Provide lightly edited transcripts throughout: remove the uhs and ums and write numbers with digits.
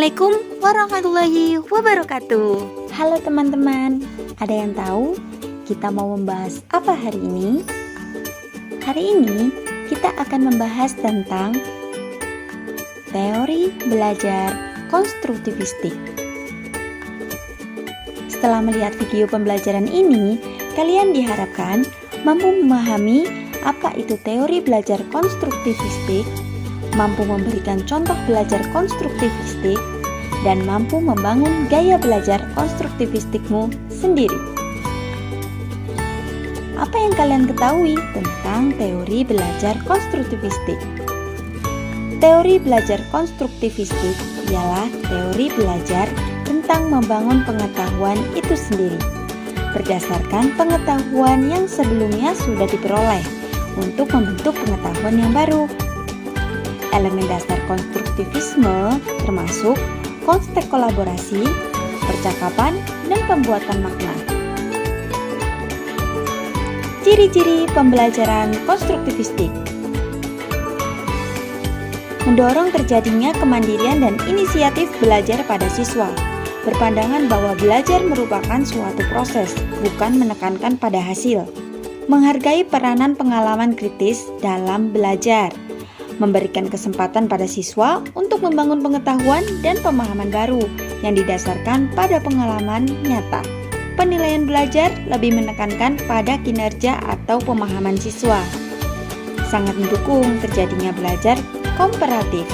Assalamualaikum warahmatullahi wabarakatuh. Halo teman-teman, ada yang tahu kita mau membahas apa hari ini? Hari ini kita akan membahas tentang teori belajar konstruktivistik. Setelah melihat video pembelajaran ini, kalian diharapkan mampu memahami apa itu teori belajar konstruktivistik, mampu memberikan contoh belajar konstruktivistik, dan mampu membangun gaya belajar konstruktivistikmu sendiri. Apa yang kalian ketahui tentang teori belajar konstruktivistik? Teori belajar konstruktivistik ialah teori belajar tentang membangun pengetahuan itu sendiri, berdasarkan pengetahuan yang sebelumnya sudah diperoleh untuk membentuk pengetahuan yang baru. Elemen dasar konstruktivisme termasuk konsep kolaborasi, percakapan, dan pembuatan makna. Ciri-ciri pembelajaran konstruktivistik: mendorong terjadinya kemandirian dan inisiatif belajar pada siswa, berpandangan bahwa belajar merupakan suatu proses, bukan menekankan pada hasil, menghargai peranan pengalaman kritis dalam belajar, memberikan kesempatan pada siswa untuk membangun pengetahuan dan pemahaman baru yang didasarkan pada pengalaman nyata. Penilaian belajar lebih menekankan pada kinerja atau pemahaman siswa. Sangat mendukung terjadinya belajar komparatif.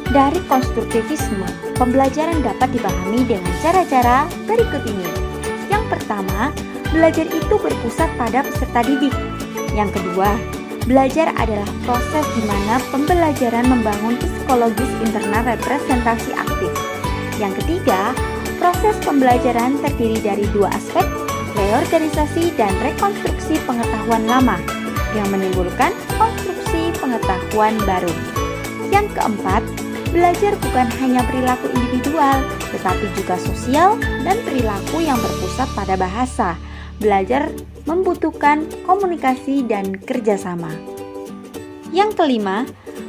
Dari konstruktivisme, pembelajaran dapat dipahami dengan cara-cara berikut ini. Yang pertama, belajar itu berpusat pada peserta didik. Yang kedua, belajar adalah proses di mana pembelajaran membangun psikologis internal representasi aktif. Yang ketiga, proses pembelajaran terdiri dari dua aspek, reorganisasi dan rekonstruksi pengetahuan lama, yang menimbulkan konstruksi pengetahuan baru. Yang keempat, belajar bukan hanya perilaku individual, tetapi juga sosial dan perilaku yang berpusat pada bahasa. Belajar membutuhkan komunikasi dan kerjasama. Yang kelima,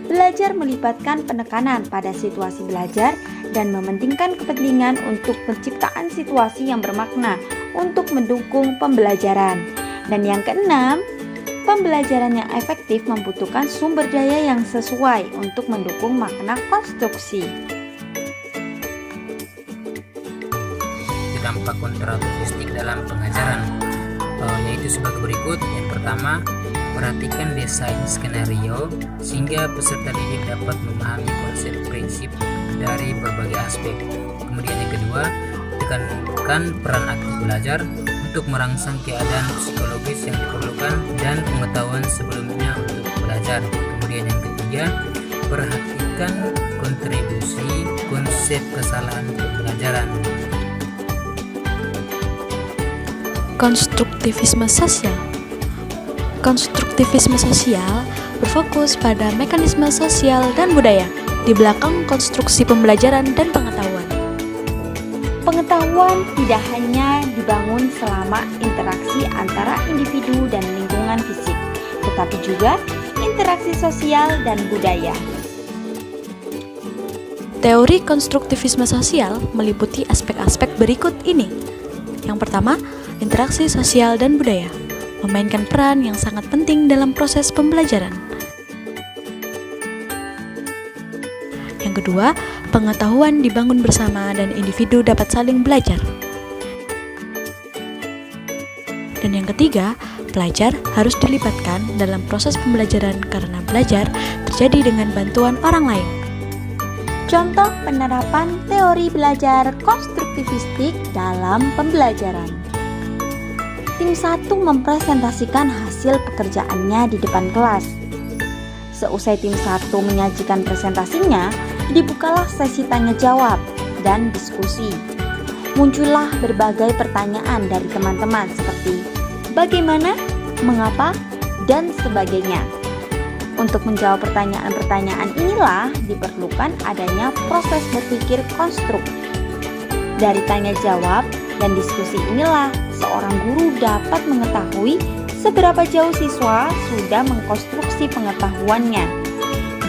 belajar melibatkan penekanan pada situasi belajar dan mementingkan kepentingan untuk penciptaan situasi yang bermakna untuk mendukung pembelajaran. Dan yang keenam, pembelajaran yang efektif membutuhkan sumber daya yang sesuai untuk mendukung makna konstruksi. Dampak konstruktivistik dalam pengajaran yaitu sebagai berikut. Yang pertama, perhatikan desain skenario sehingga peserta didik dapat memahami konsep prinsip dari berbagai aspek. Kemudian yang kedua, tekankan peran aktif belajar untuk merangsang keadaan psikologis yang diperlukan dan pengetahuan sebelumnya untuk belajar. Kemudian yang ketiga, perhatikan kontribusi konsep kesalahan pembelajaran. Konstruktivisme sosial. Konstruktivisme sosial berfokus pada mekanisme sosial dan budaya di belakang konstruksi pembelajaran dan pengetahuan. Pengetahuan tidak hanya dibangun selama interaksi antara individu dan lingkungan fisik, tetapi juga interaksi sosial dan budaya. Teori konstruktivisme sosial meliputi aspek-aspek berikut ini. Yang pertama, interaksi sosial dan budaya memainkan peran yang sangat penting dalam proses pembelajaran. Yang kedua, pengetahuan dibangun bersama dan individu dapat saling belajar. Dan yang ketiga, pelajar harus dilibatkan dalam proses pembelajaran karena belajar terjadi dengan bantuan orang lain. Contoh penerapan teori belajar konstruktivistik dalam pembelajaran. Tim 1 mempresentasikan hasil pekerjaannya di depan kelas. Seusai tim 1 menyajikan presentasinya, dibukalah sesi tanya jawab dan diskusi. Muncullah berbagai pertanyaan dari teman-teman seperti bagaimana, mengapa, dan sebagainya. Untuk menjawab pertanyaan-pertanyaan inilah diperlukan adanya proses berpikir konstruk. Dari tanya jawab dan diskusi inilah seorang guru dapat mengetahui seberapa jauh siswa sudah mengkonstruksi pengetahuannya.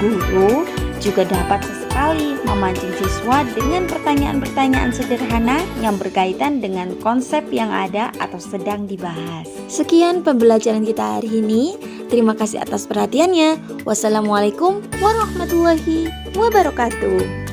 Guru juga dapat sesekali memancing siswa dengan pertanyaan-pertanyaan sederhana yang berkaitan dengan konsep yang ada atau sedang dibahas. Sekian pembelajaran kita hari ini. Terima kasih atas perhatiannya. Wassalamualaikum warahmatullahi wabarakatuh.